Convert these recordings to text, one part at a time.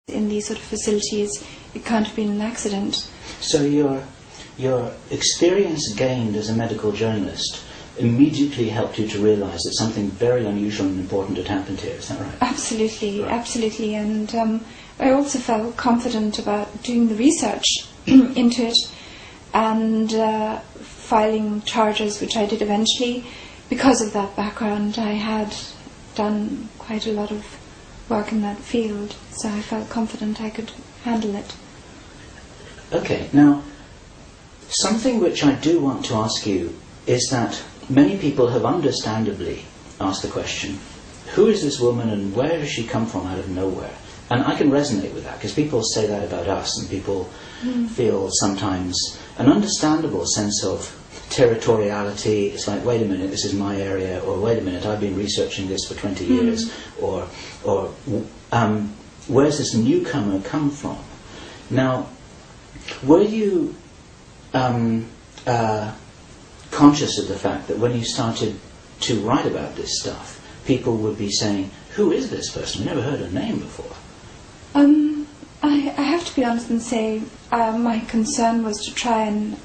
in these sort of facilities, it can't have been an accident. So your experience gained as a medical journalist immediately helped you to realise that something very unusual and important had happened here, is that right? Absolutely, right. Absolutely. And I also felt confident about doing the research into it and filing charges, which I did eventually. Because of that background, I had done quite a lot of work in that field, so I felt confident I could handle it. Okay, now, something which I do want to ask you is that many people have understandably asked the question, who is this woman and where does she come from out of nowhere? And I can resonate with that, because people say that about us, and people feel sometimes an understandable sense of territoriality. It's like, wait a minute, this is my area, or wait a minute, I've been researching this for 20 years, or where's this newcomer come from? Now, were you conscious of the fact that when you started to write about this stuff, people would be saying, who is this person? We never heard her name before. I have to be honest and say my concern was to try and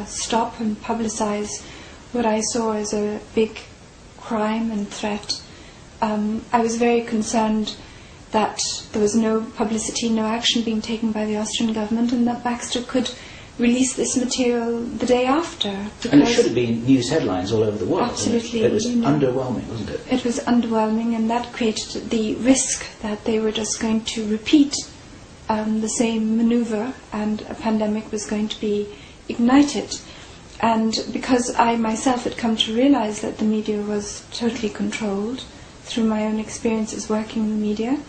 stop and publicise what I saw as a big crime and threat. I was very concerned that there was no publicity, no action being taken by the Austrian government, and that Baxter could release this material the day after. And it should have been news headlines all over the world. Absolutely. It was underwhelming, wasn't it? It was underwhelming, and that created the risk that they were just going to repeat the same maneuver, and a pandemic was going to be ignited. And because I myself had come to realize that the media was totally controlled through my own experiences working in the media,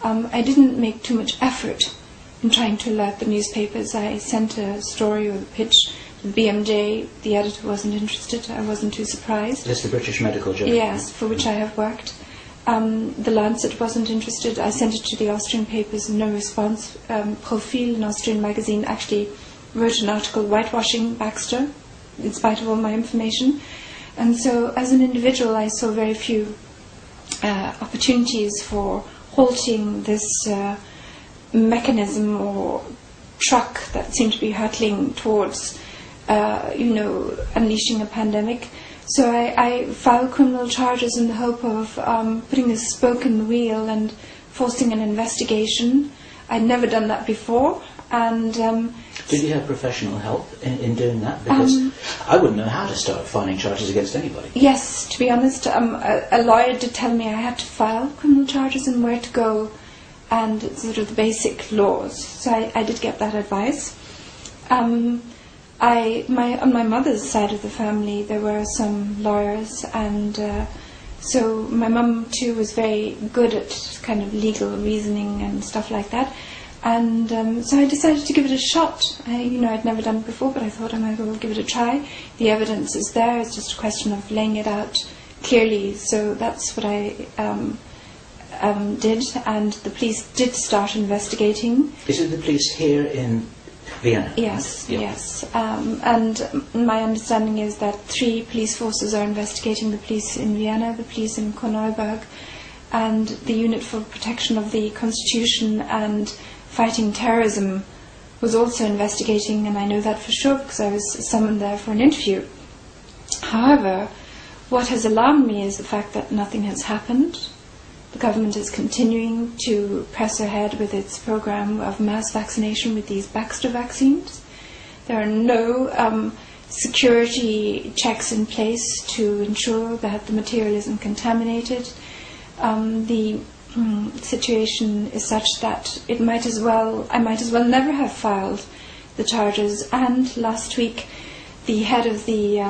I didn't make too much effort in trying to alert the newspapers. I sent a story or a pitch to the BMJ. The editor wasn't interested. I wasn't too surprised. That's the British Medical Journal. Yes, for which I have worked. The Lancet wasn't interested. I sent it to the Austrian papers, no response. Profil, an Austrian magazine, actually wrote an article whitewashing Baxter, in spite of all my information. And so, as an individual, I saw very few opportunities for halting this mechanism or truck that seemed to be hurtling towards, unleashing a pandemic. So I filed criminal charges in the hope of putting a spoke in the wheel and forcing an investigation. I'd never done that before. And did you have professional help in doing that? Because I wouldn't know how to start filing charges against anybody. Yes, to be honest, a lawyer did tell me I had to file criminal charges and where to go, and sort of the basic laws. So I did get that advice. On my mother's side of the family, there were some lawyers, and so my mum too was very good at kind of legal reasoning and stuff like that. And so I decided to give it a shot. I'd never done it before, but I thought I might as well give it a try. The evidence is there. It's just a question of laying it out clearly. So that's what I did, and the police did start investigating. Is it the police here in Vienna? Yes, right? yes. And my understanding is that 3 police forces are investigating: the police in Vienna, the police in Korneuburg, and the Unit for Protection of the Constitution and Fighting Terrorism was also investigating, and I know that for sure because I was summoned there for an interview. However, what has alarmed me is the fact that nothing has happened. The government is continuing to press ahead with its program of mass vaccination with these Baxter vaccines. There are no security checks in place to ensure that the material isn't contaminated. The situation is such that I might as well never have filed the charges. And last week, the head of the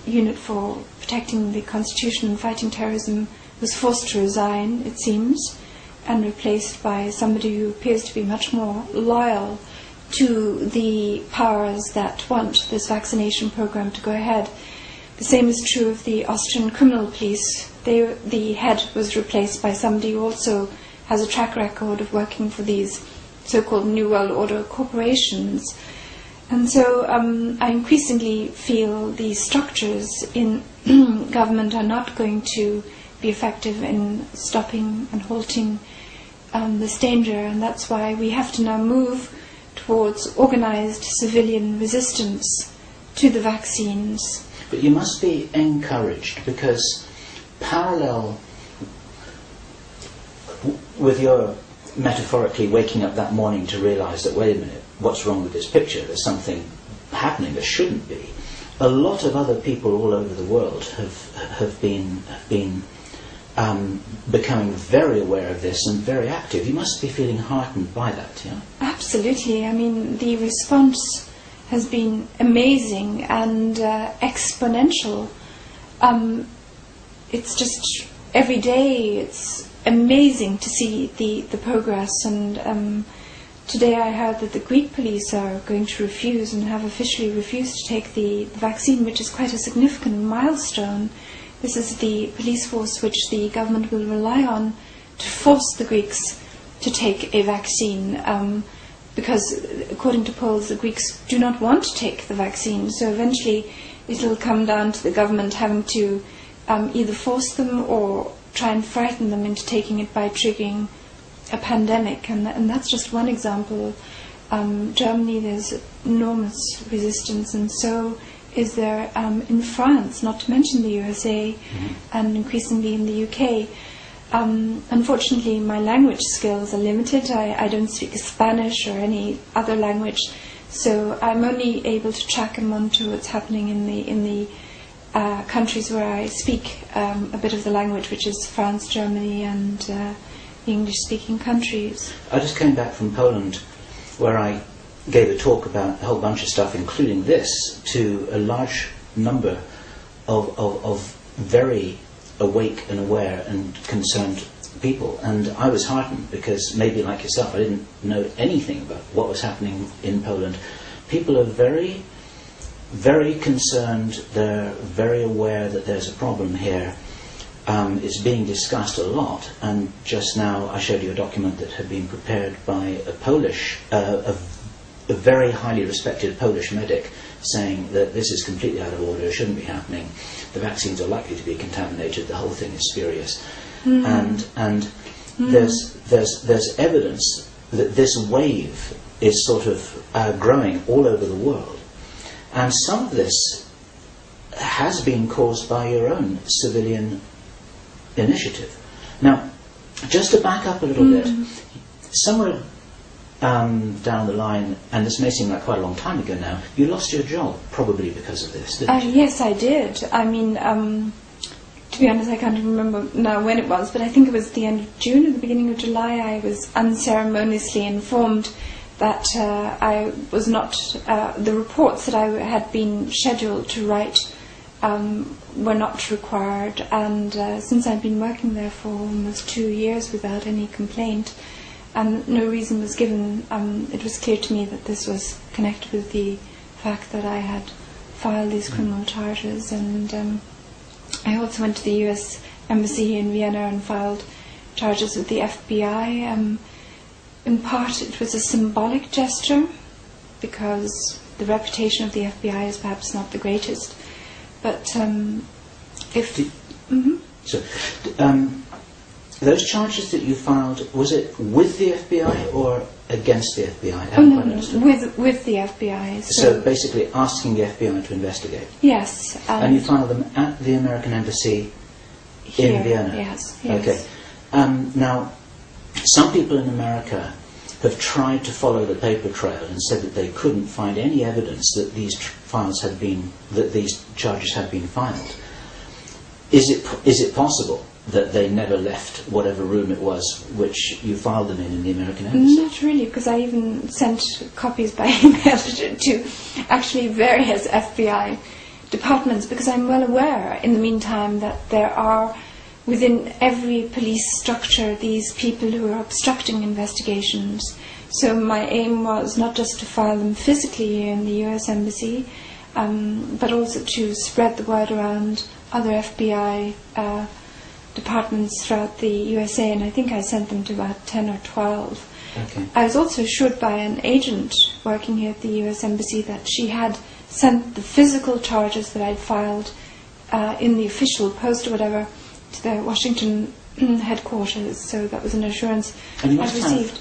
Unit for Protecting the Constitution and Fighting Terrorism was forced to resign, it seems, and replaced by somebody who appears to be much more loyal to the powers that want this vaccination program to go ahead. The same is true of the Austrian criminal police. The head was replaced by somebody who also has a track record of working for these so-called New World Order corporations. And so I increasingly feel the structures in government are not going to be effective in stopping and halting this danger, and that's why we have to now move towards organised civilian resistance to the vaccines. But you must be encouraged, because parallel with your metaphorically waking up that morning to realise that, wait a minute, what's wrong with this picture? There's something happening that shouldn't be. A lot of other people all over the world have been becoming very aware of this and very active. You must be feeling heartened by that, yeah? Absolutely. I mean, the response has been amazing and exponential. It's just every day it's amazing to see the progress, and today I heard that the Greek police are going to refuse and have officially refused to take the vaccine, which is quite a significant milestone. This is the police force which the government will rely on to force the Greeks to take a vaccine, because according to polls the Greeks do not want to take the vaccine, so eventually it will come down to the government having to either force them or try and frighten them into taking it by triggering a pandemic, and that's just one example. Germany, there's enormous resistance, and so is there in France, not to mention the USA, and increasingly in the UK. Unfortunately, my language skills are limited. I don't speak Spanish or any other language, so I'm only able to track and monitor what's happening in the countries where I speak a bit of the language, which is France, Germany, and the English-speaking countries. I just came back from Poland, where I gave a talk about a whole bunch of stuff, including this, to a large number of very awake and aware and concerned people. And I was heartened, because maybe like yourself, I didn't know anything about what was happening in Poland. People are very, very concerned. They're very aware that there's a problem here. It's being discussed a lot, and just now I showed you a document that had been prepared by a Polish, a very highly respected Polish medic, saying that this is completely out of order, it shouldn't be happening, the vaccines are likely to be contaminated, the whole thing is spurious. And there's evidence that this wave is sort of growing all over the world, and some of this has been caused by your own civilian initiative. Now, just to back up a little bit, somewhere down the line, and this may seem like quite a long time ago now, you lost your job, probably because of this, didn't you? Yes, I did. I mean, to be honest, I can't even remember now when it was, but I think it was the end of June or the beginning of July. I was unceremoniously informed that I was not, the reports that I had been scheduled to write were not required, and since I'd been working there for almost 2 years without any complaint, and no reason was given, it was clear to me that this was connected with the fact that I had filed these criminal charges. And I also went to the US Embassy in Vienna and filed charges with the FBI. In part it was a symbolic gesture, because the reputation of the FBI is perhaps not the greatest. But those charges that you filed, was it with the FBI or against the FBI? Oh, no, with the FBI. So basically asking the FBI to investigate? Yes. And you filed them at the American Embassy in Vienna? Yes. Okay. Now, some people in America have tried to follow the paper trail and said that they couldn't find any evidence that these charges had been filed. Is it possible that they never left whatever room it was which you filed them in the American Embassy? Not really, because I even sent copies by email to actually various FBI departments, because I'm well aware in the meantime that there are within every police structure these people who are obstructing investigations. So my aim was not just to file them physically here in the US Embassy, but also to spread the word around other FBI departments throughout the USA, and I think I sent them to about 10 or 12. Okay. I was also assured by an agent working here at the US Embassy that she had sent the physical charges that I'd filed in the official post or whatever to the Washington headquarters. So that was an assurance And you I must received.